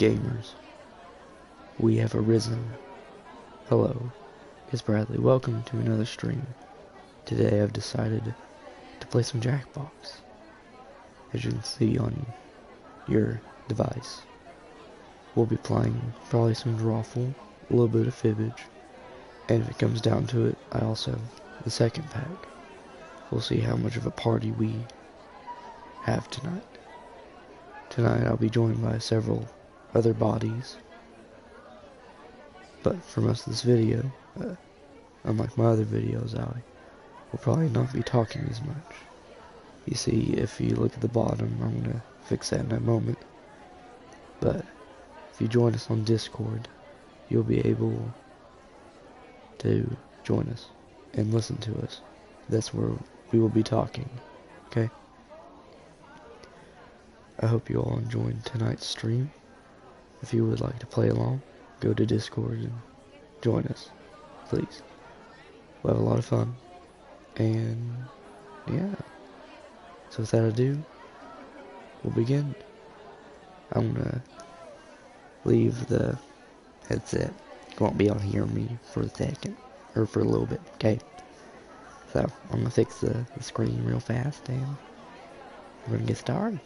gamers? We have arisen. Hello, it's Bradley. Welcome to another stream. Today I've decided to play some Jackbox. As you can see on your device, we'll be playing probably some Drawful, a little bit of Fibbage, and if it comes down to it, I also have the second pack. We'll see how much of a party we have tonight. Tonight I'll be joined by several other bodies, but for most of this video, unlike my other videos, I will probably not be talking as much. You see, if you look at the bottom, I'm going to fix that in a moment, but if you join us on Discord, you'll be able to join us and listen to us. That's where we will be talking, okay? I hope you all enjoyed tonight's stream. If you would like to play along, go to Discord and join us, please. We'll have a lot of fun, and yeah. So without ado, we'll begin. I'm gonna leave the headset. You won't be able to hear me for a second, or for a little bit, okay? So I'm gonna fix the screen real fast, and we're gonna get started.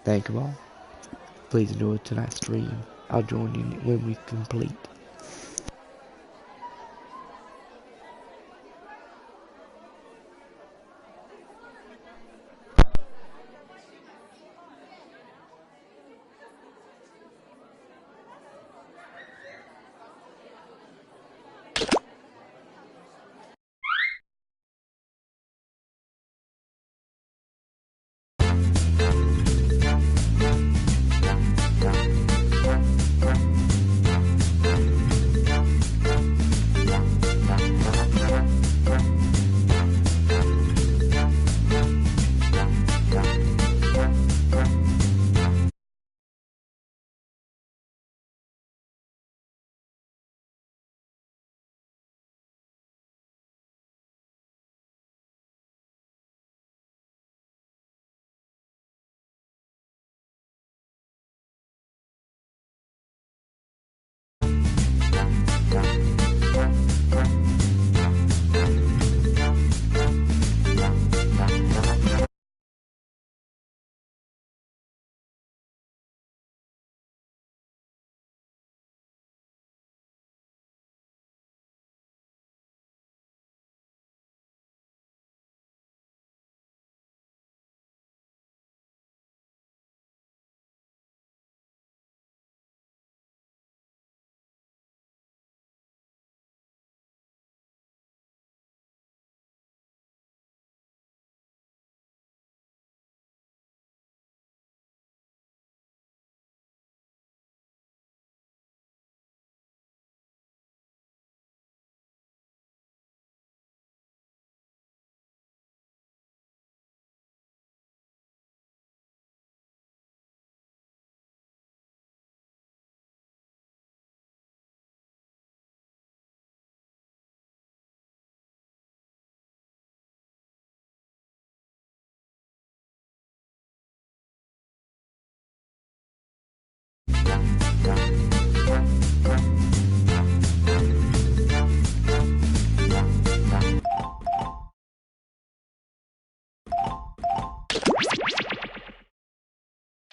Thank you all. Please enjoy tonight's stream. I'll join you when we complete.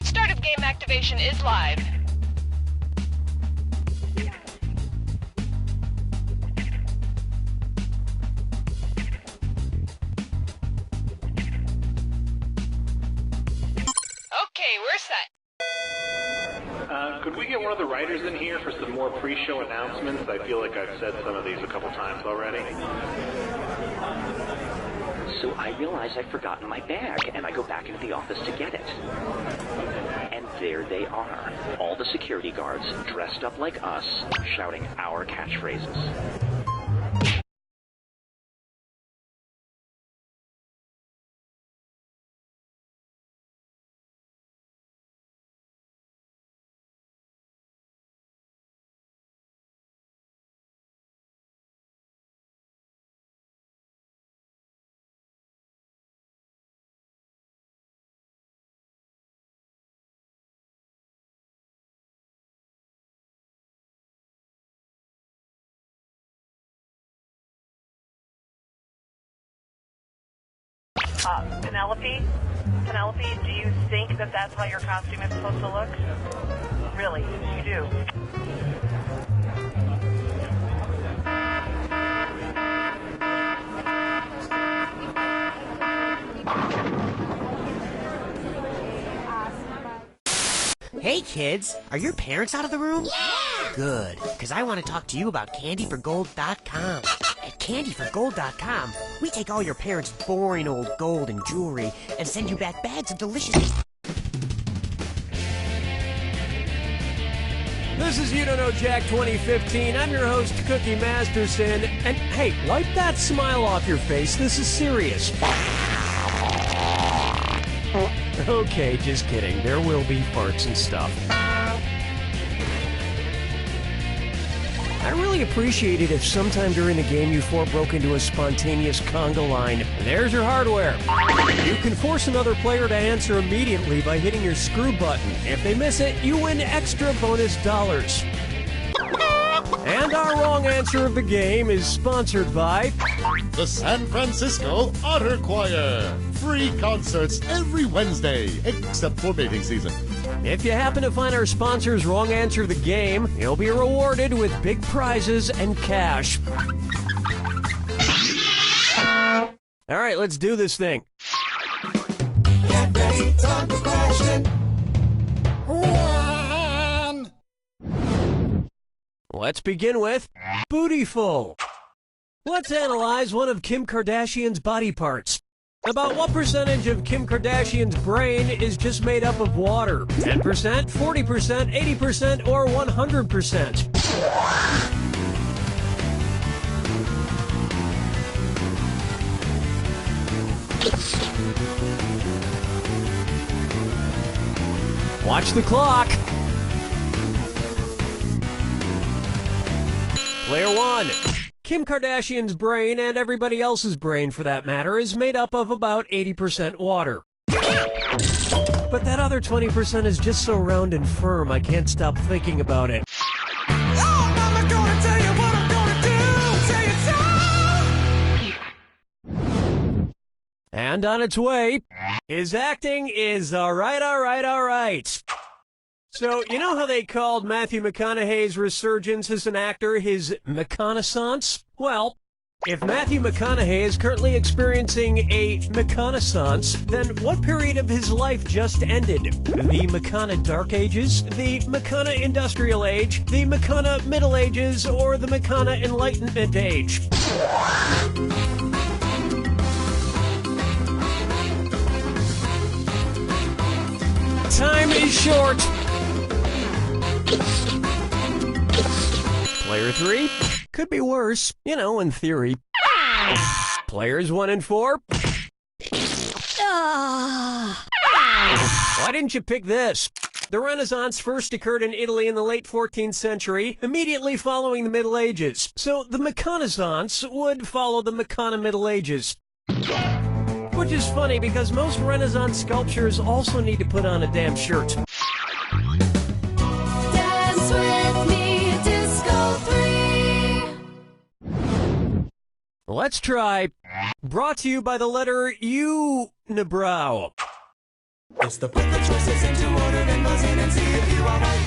Start of game activation is live. Okay, we're set. Could we get one of the writers in here for some more pre-show announcements? I feel like I've said some of these a couple times already. So I realize I've forgotten my bag, and I go back into the office to get it. And there they are, all the security guards, dressed up like us, shouting our catchphrases. Penelope? Penelope, do you think that that's how your costume is supposed to look? Really, you do? Hey kids, are your parents out of the room? Yeah! Good, because I want to talk to you about candyforgold.com. At candyforgold.com, we take all your parents' boring old gold and jewelry and send you back bags of delicious... This is You Don't Know Jack 2015. I'm your host, Cookie Masterson. And hey, wipe that smile off your face. This is serious. Okay, just kidding. There will be farts and stuff. I really appreciate it if sometime during the game you four broke into a spontaneous conga line. There's your hardware. You can force another player to answer immediately by hitting your screw button. If they miss it, you win extra bonus dollars. And our wrong answer of the game is sponsored by the San Francisco Otter Choir. Free concerts every Wednesday, except for mating season. If you happen to find our sponsor's wrong answer of the game, you'll be rewarded with big prizes and cash. All right, let's do this thing. Get ready, time for question. One. Let's begin with Bootyful. Let's analyze one of Kim Kardashian's body parts. About what percentage of Kim Kardashian's brain is just made up of water? 10%, 40%, 80%, or 100%? Watch the clock. Player one. Kim Kardashian's brain, and everybody else's brain for that matter, is made up of about 80% water. But that other 20% is just so round and firm, I can't stop thinking about it. Oh, Mama, gonna tell you what I'm gonna do. Say it's on. And on its way, his acting is all right. So, you know how they called Matthew McConaughey's resurgence as an actor his McConaissance? Well, if Matthew McConaughey is currently experiencing a McConaissance, then what period of his life just ended? The McCona Dark Ages, the McCona Industrial Age, the McCona Middle Ages, or the McCona Enlightenment Age? Time is short. Player 3? Could be worse, you know, in theory. Players 1 and 4? Why didn't you pick this? The Renaissance first occurred in Italy in the late 14th century, immediately following the Middle Ages. So the McConaissance would follow the McCona Middle Ages. Which is funny because most Renaissance sculptures also need to put on a damn shirt. Dance with me, Disco 3. Let's try. Brought to you by the letter U-nibrow. It's the put the choices into order, then buzz in and see if you are right.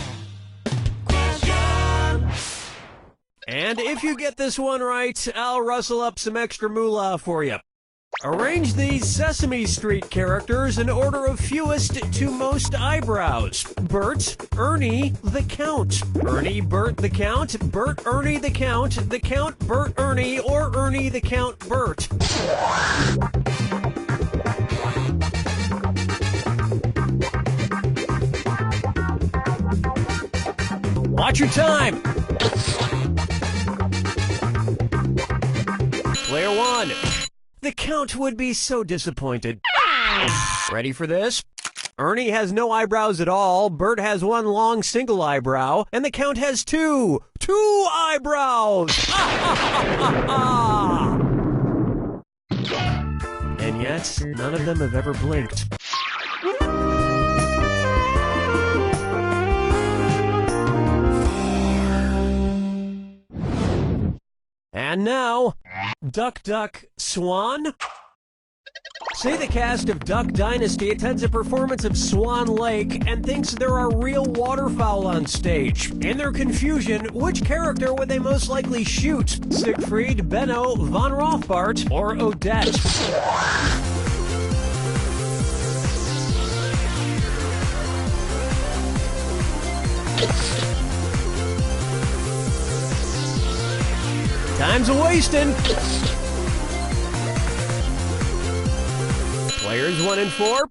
Question. And if you get this one right, I'll rustle up some extra moolah for you. Arrange these Sesame Street characters in order of fewest to most eyebrows. Bert, Ernie, the Count. Ernie, Bert, the Count. Bert, Ernie, the Count. The Count, Bert, Ernie, or Ernie, the Count, Bert. Watch your time. Player 1. The Count would be so disappointed. Ready for this? Ernie has no eyebrows at all, Bert has one long single eyebrow, and the Count has two eyebrows! And yet, none of them have ever blinked. And now, Duck, Duck, Swan? Say the cast of Duck Dynasty attends a performance of Swan Lake and thinks there are real waterfowl on stage. In their confusion, which character would they most likely shoot? Siegfried, Benno, Von Rothbart, or Odette? Time's a-wasting. Players 1 and 4.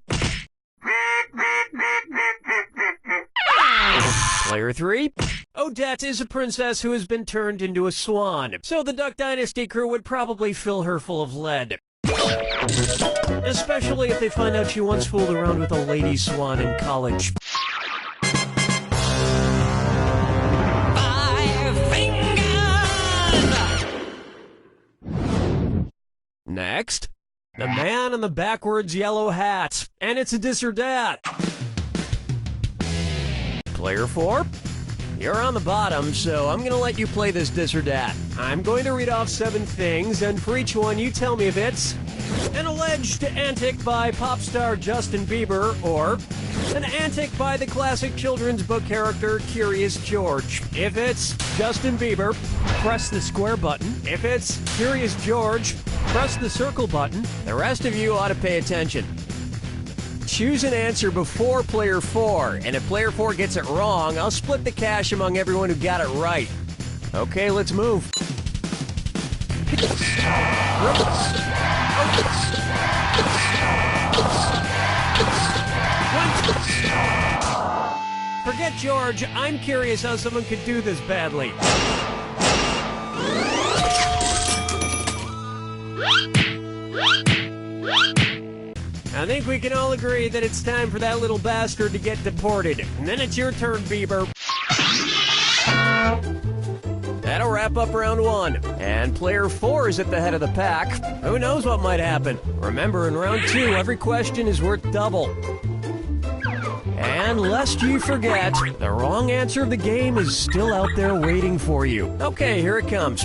Player 3. Odette is a princess who has been turned into a swan, so the Duck Dynasty crew would probably fill her full of lead. Especially if they find out she once fooled around with a lady swan in college. Next, the man in the backwards yellow hat, and it's a dis or dat. Player 4, you're on the bottom, so I'm going to let you play this dis or dat. I'm going to read off 7 things, and for each one you tell me if it's an alleged antic by pop star Justin Bieber, or an antic by the classic children's book character Curious George. If it's Justin Bieber, press the square button. If it's Curious George, press the circle button. The rest of you ought to pay attention. Choose an answer before player 4, and if player 4 gets it wrong, I'll split the cash among everyone who got it right. Okay, let's move. Forget George, I'm curious how someone could do this badly. I think we can all agree that it's time for that little bastard to get deported. And then it's your turn, Bieber. That'll wrap up round 1. And player 4 is at the head of the pack. Who knows what might happen? Remember, in round 2, every question is worth double. And lest you forget, the wrong answer of the game is still out there waiting for you. Okay, here it comes.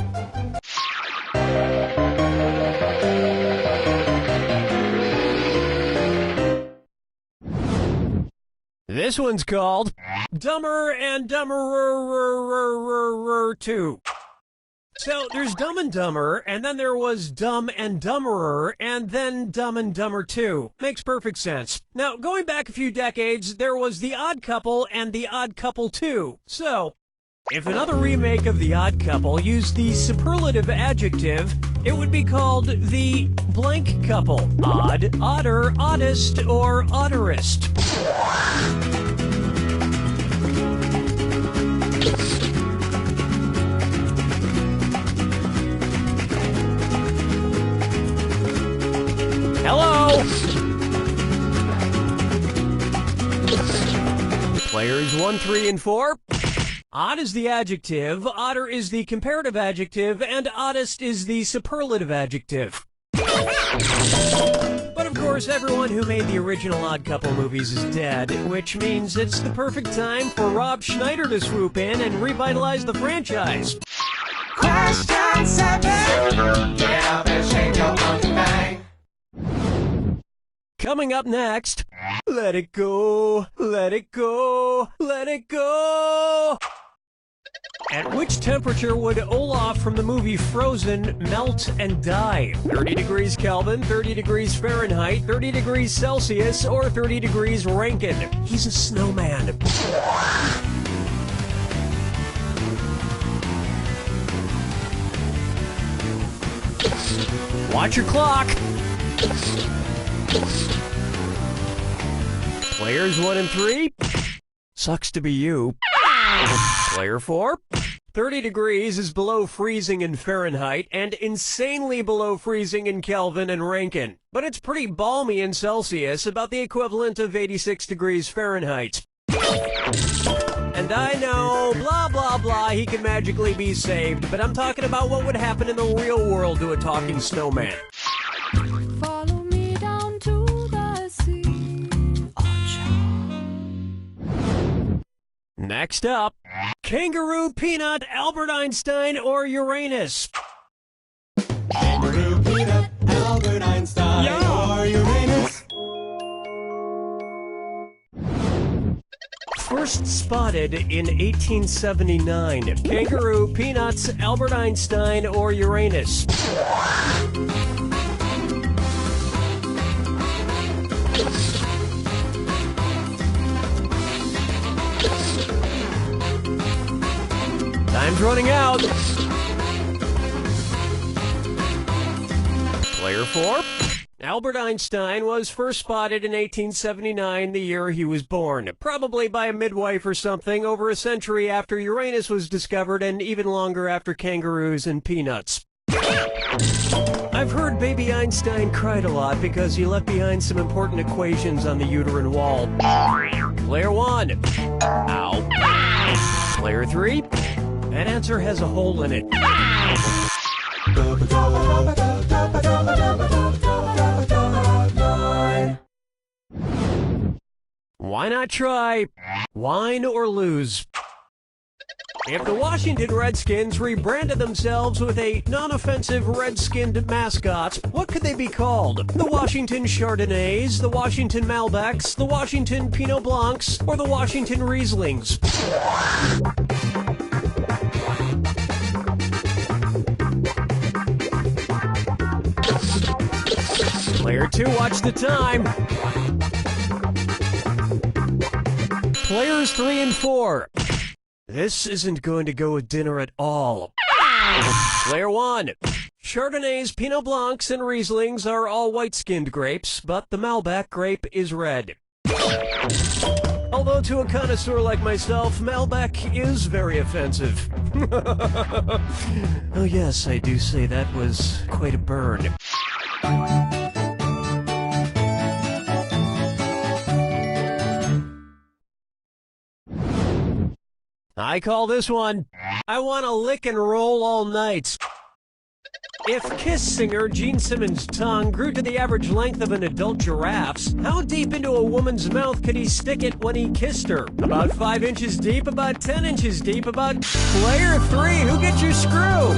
This one's called Dumber and Dumberer 2. So there's Dumb and Dumber, and then there was Dumb and Dumberer, and then Dumb and Dumber 2. Makes perfect sense. Now, going back a few decades, there was The Odd Couple and The Odd Couple 2. So, if another remake of The Odd Couple used the superlative adjective, it would be called The Blank Couple. Odd, odder, oddest, or odderest. Hello! Players 1, 3, and 4. Odd is the adjective, odder is the comparative adjective, and oddest is the superlative adjective. But of course, everyone who made the original Odd Couple movies is dead, which means it's the perfect time for Rob Schneider to swoop in and revitalize the franchise. Question 7. Get up and shake your monkey bang. Coming up next, let it go, let it go, let it go. At which temperature would Olaf from the movie Frozen melt and die? 30 degrees Kelvin, 30 degrees Fahrenheit, 30 degrees Celsius, or 30 degrees Rankine? He's a snowman. Watch your clock. Players 1 and 3. Sucks to be you. Player 4. 30 degrees is below freezing in Fahrenheit and insanely below freezing in Kelvin and Rankine. But it's pretty balmy in Celsius, about the equivalent of 86 degrees Fahrenheit. And I know, blah, blah, blah, he can magically be saved, but I'm talking about what would happen in the real world to a talking snowman. Follow me down to the sea. Next up, Kangaroo, Peanut, Albert Einstein, or Uranus? Kangaroo, Peanut, Albert Einstein, or Uranus. first spotted in 1879? Kangaroo, Peanuts, Albert Einstein, or Uranus? Time's running out. Player 4. Albert Einstein was first spotted in 1879, the year he was born. Probably by a midwife or something, over a century after Uranus was discovered and even longer after kangaroos and peanuts. I've heard baby Einstein cried a lot because he left behind some important equations on the uterine wall. Player 1. Ow. Player 3. That answer has a hole in it. Why not try wine or lose? If the Washington Redskins rebranded themselves with a non-offensive red-skinned mascot, what could they be called? The Washington Chardonnays, the Washington Malbecs, the Washington Pinot Blancs, or the Washington Rieslings? Player 2, watch the time. Players 3 and 4. This isn't going to go with dinner at all. Player 1. Chardonnays, Pinot Blancs, and Rieslings are all white-skinned grapes, but the Malbec grape is red. Although to a connoisseur like myself, Malbec is very offensive. Oh yes, I do say that was quite a burn. I call this one, I want to lick and roll all night. If Kiss singer Gene Simmons' tongue grew to the average length of an adult giraffe's, how deep into a woman's mouth could he stick it when he kissed her? About 5 inches deep, about 10 inches deep, about... Player 3, who gets your screw?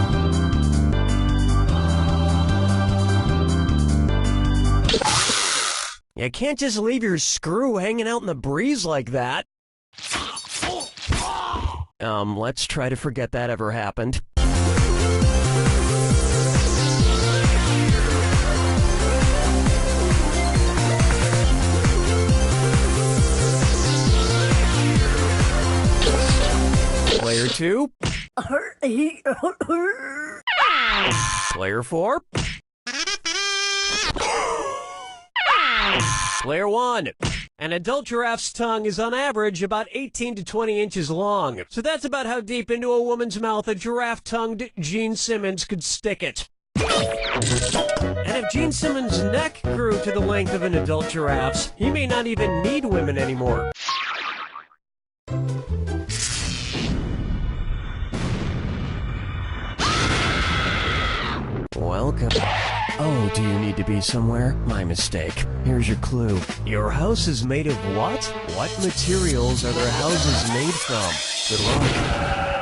You can't just leave your screw hanging out in the breeze like that. Let's try to forget that ever happened. Player 2. Player 4. Player 1. An adult giraffe's tongue is on average about 18 to 20 inches long. So that's about how deep into a woman's mouth a giraffe-tongued Gene Simmons could stick it. And if Gene Simmons' neck grew to the length of an adult giraffe's, he may not even need women anymore. Welcome. Oh, do you need to be somewhere? My mistake. Here's your clue. Your house is made of what? What materials are their houses made from? Good luck.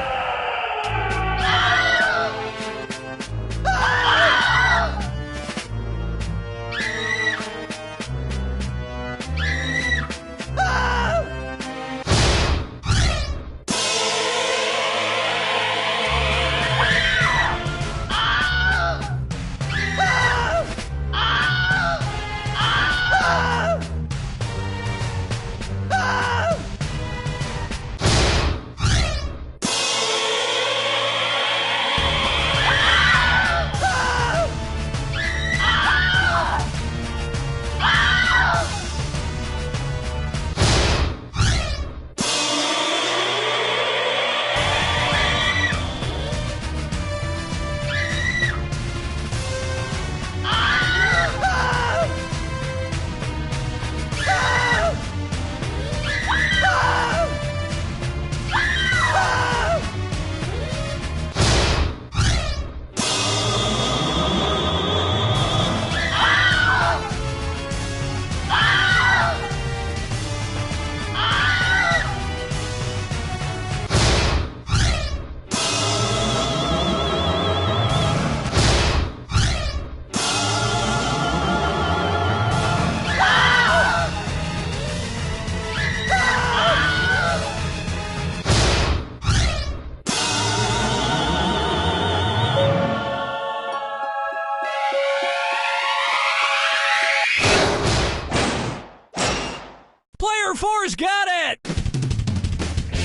Score's got it!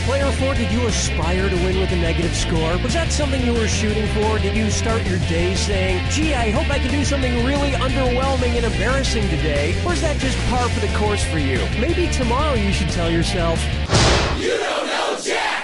Player 4, did you aspire to win with a negative score? Was that something you were shooting for? Did you start your day saying, gee, I hope I can do something really underwhelming and embarrassing today? Or is that just par for the course for you? Maybe tomorrow you should tell yourself, you don't know Jack!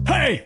Hey!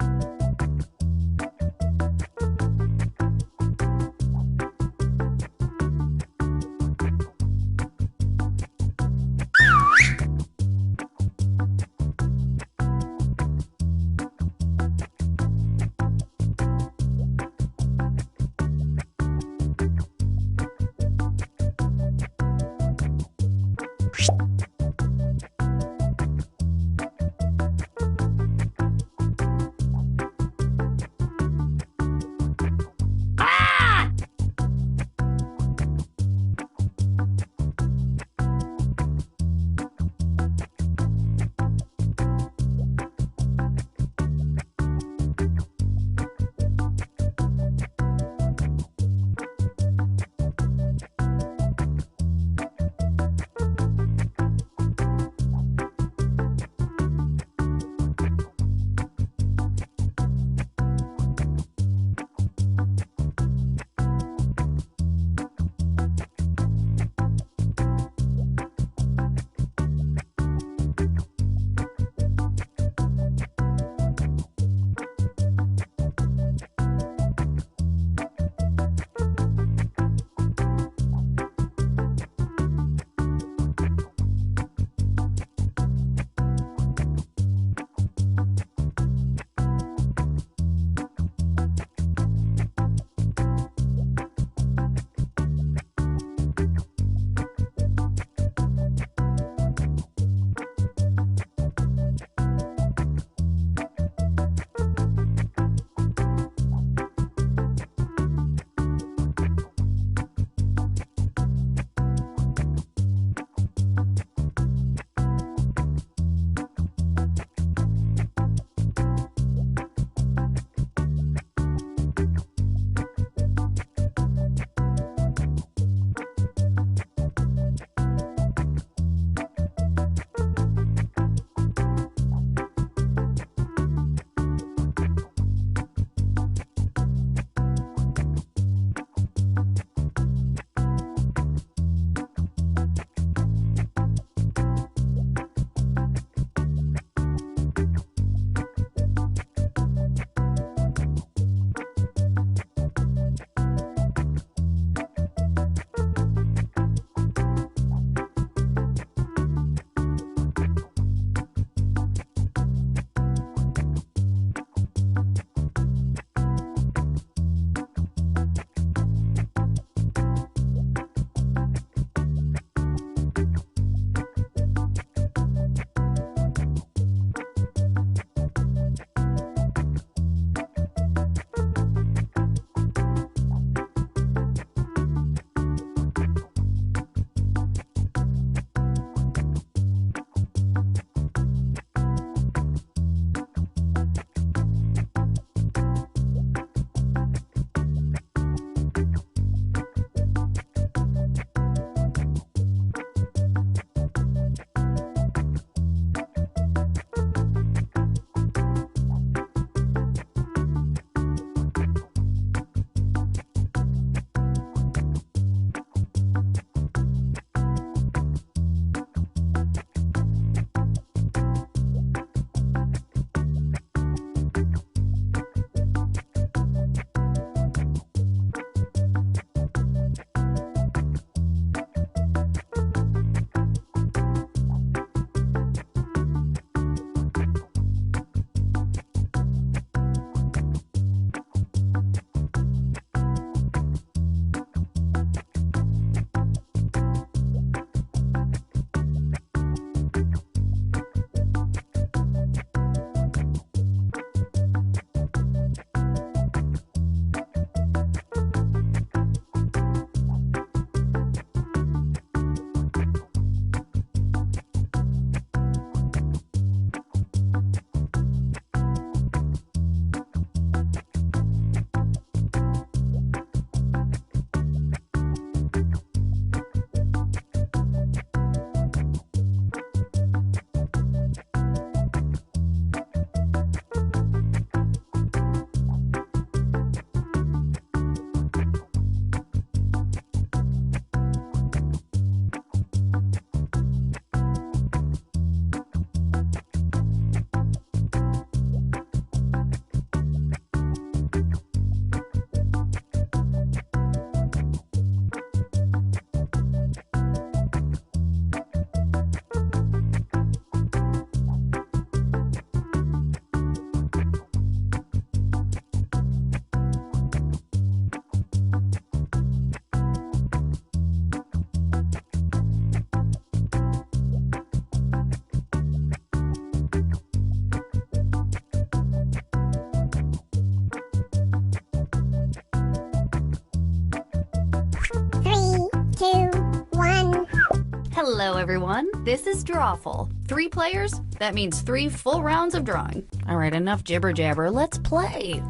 Hello, everyone. This is Drawful. 3 players? That means 3 full rounds of drawing. All right, enough jibber jabber. Let's play.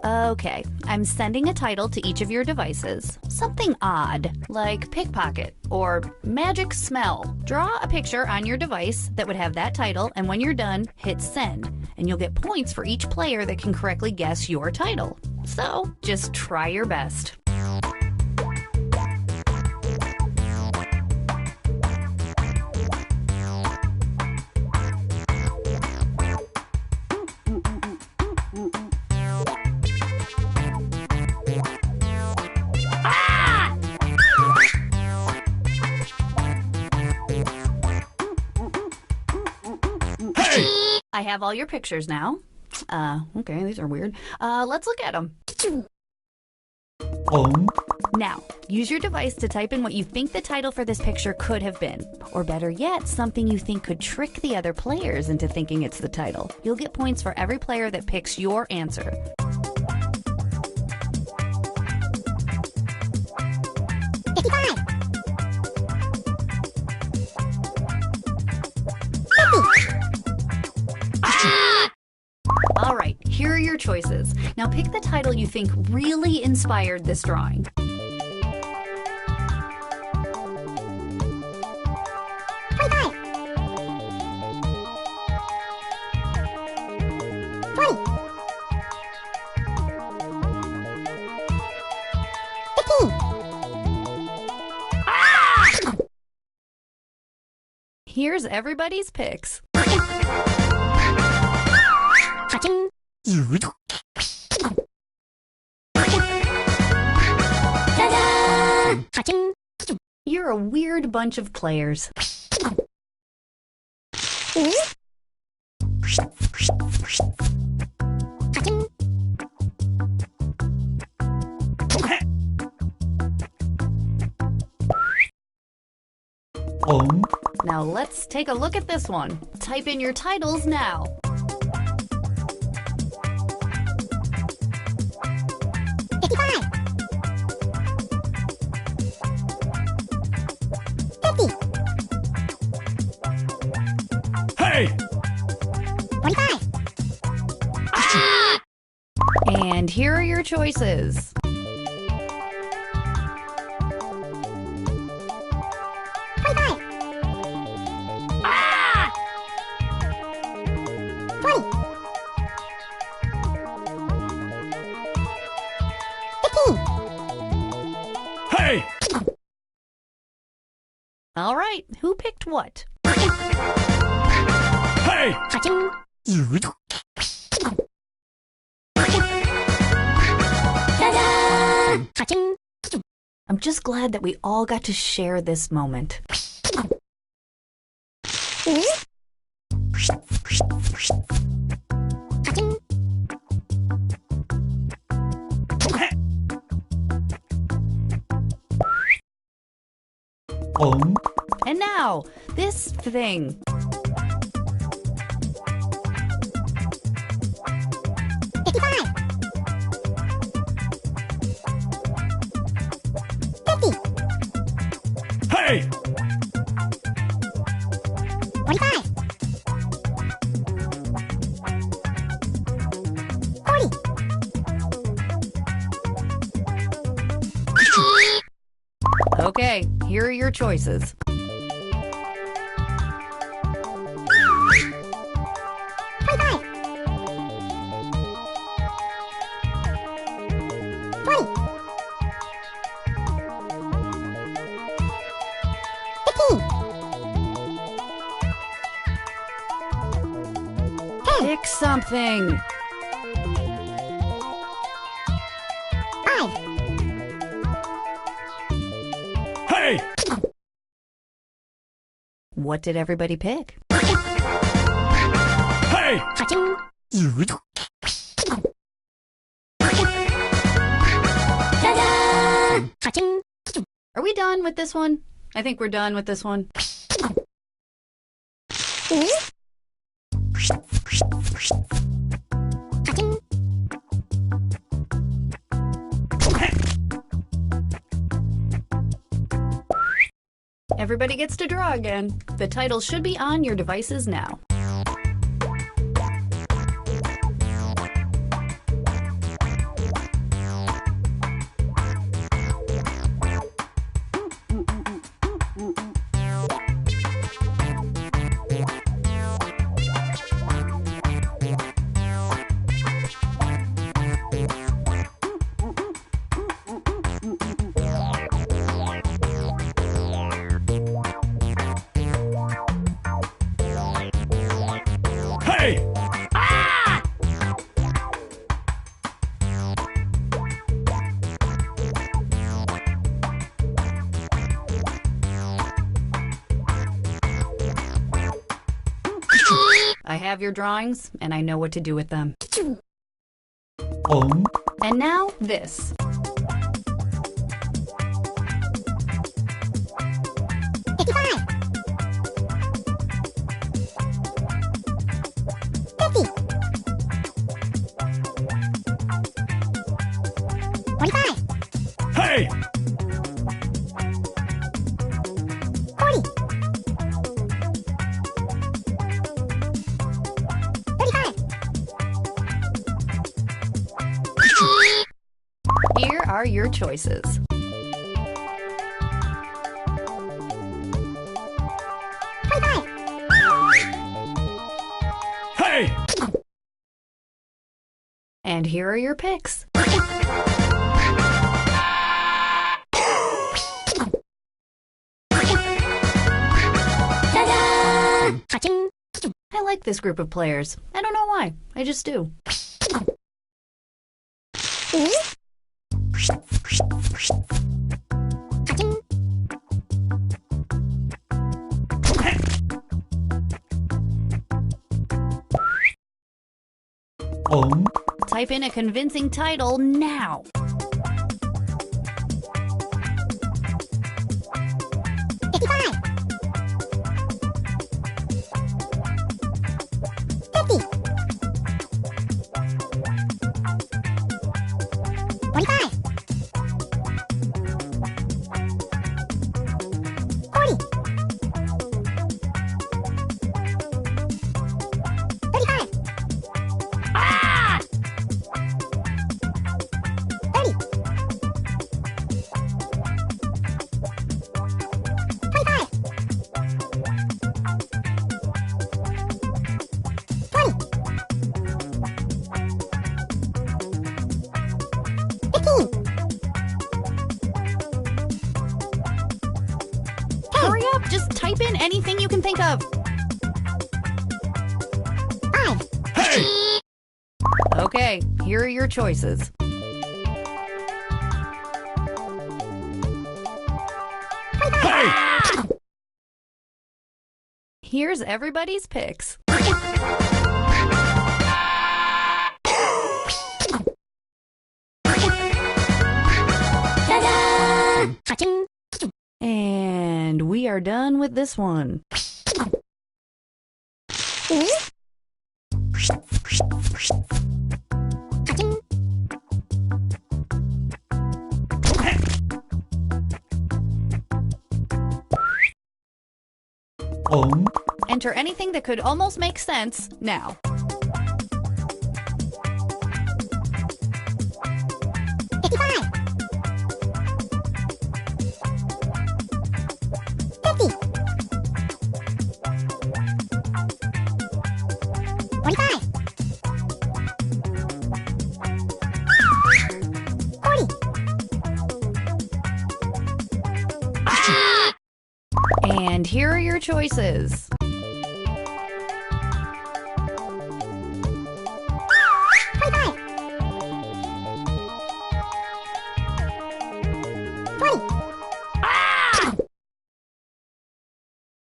Okay, I'm sending a title to each of your devices. Something odd, like pickpocket or magic smell. Draw a picture on your device that would have that title, and when you're done, hit send. And you'll get points for each player that can correctly guess your title. So, just try your best. I have all your pictures now. Okay, these are weird. Let's look at them. Now, use your device to type in what you think the title for this picture could have been. Or better yet, something you think could trick the other players into thinking it's the title. You'll get points for every player that picks your answer. All right, here are your choices. Now pick the title you think really inspired this drawing. Here's everybody's picks. You're a weird bunch of players. Now let's take a look at this one. Type in your titles now. Hey! 25. And here are your choices. Hey! All right, who picked what? Hey! I'm just glad that we all got to share this moment. And now, this thing. Hey! 45. 40. Okay, here are your choices. Pick something. 5. Hey! What did everybody pick? Hey! Are we done with this one? I think we're done with this one. everybody gets to draw again. The titles should be on your devices now. I have your drawings, and I know what to do with them. And now, this. Hey! Here are your choices. Hey! And here are your picks. I like this group of players. I don't know why. I just do. Type in a convincing title now. Hurry up, just type in anything you can think of. Hey! Okay, here are your choices. Hey! Here's everybody's picks. And we are done with this one. Enter anything that could almost make sense now. And here are your choices.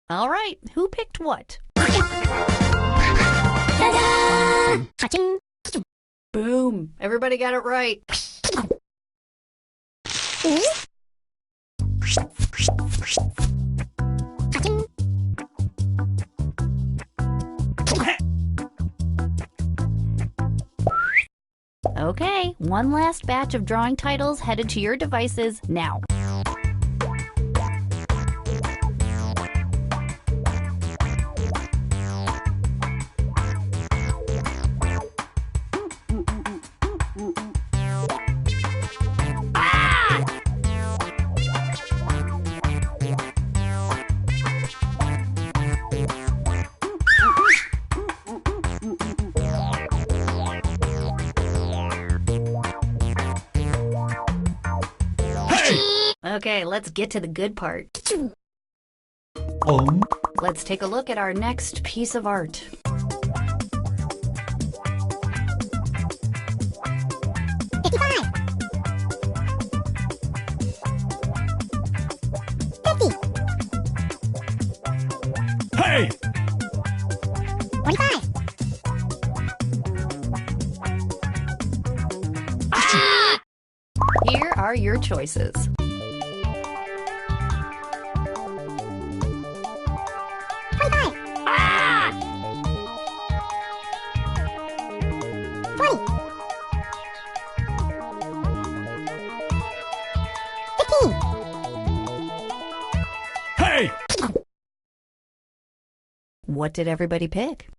All right, who picked what? Boom, everybody got it right. Okay, one last batch of drawing titles headed to your devices now. Okay, let's get to the good part. Let's take a look at our next piece of art. Hey! 45. Here are your choices. Hey! What did everybody pick?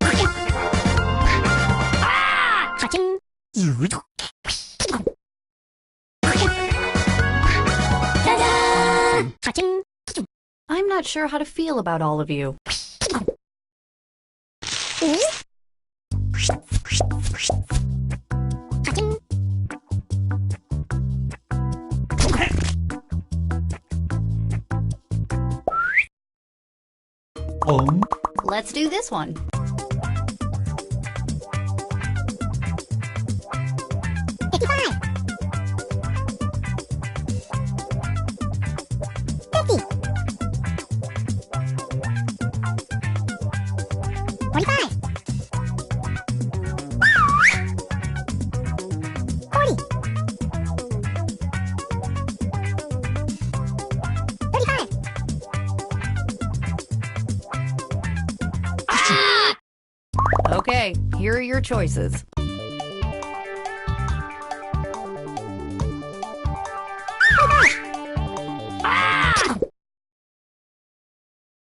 I'm not sure how to feel about all of you. Let's do this one. Okay, here are your choices.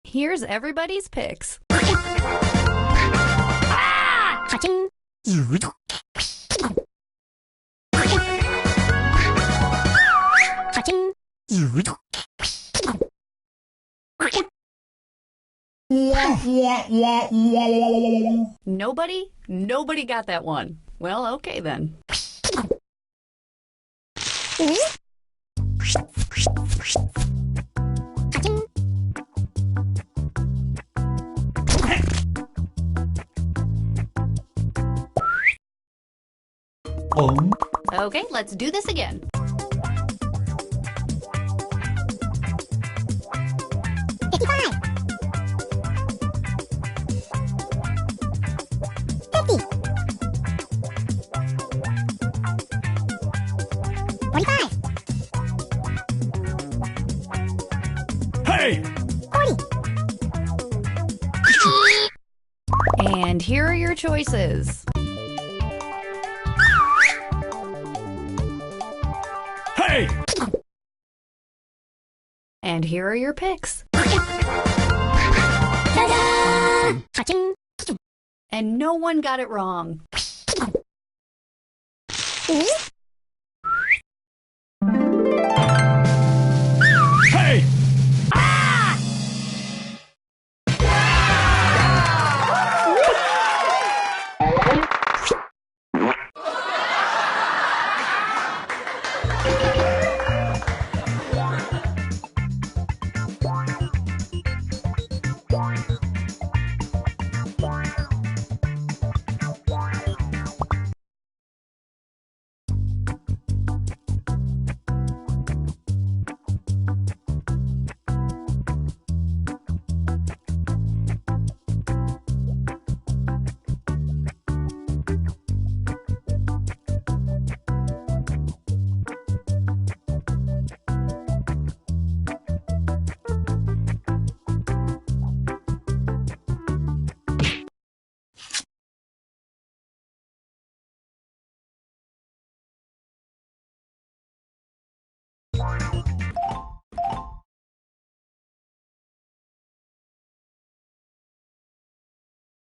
Here's everybody's picks. Nobody got that one. Well, okay then. Okay, let's do this again. Hey! And here are your choices. Hey! And here are your picks. And no one got it wrong. Hey!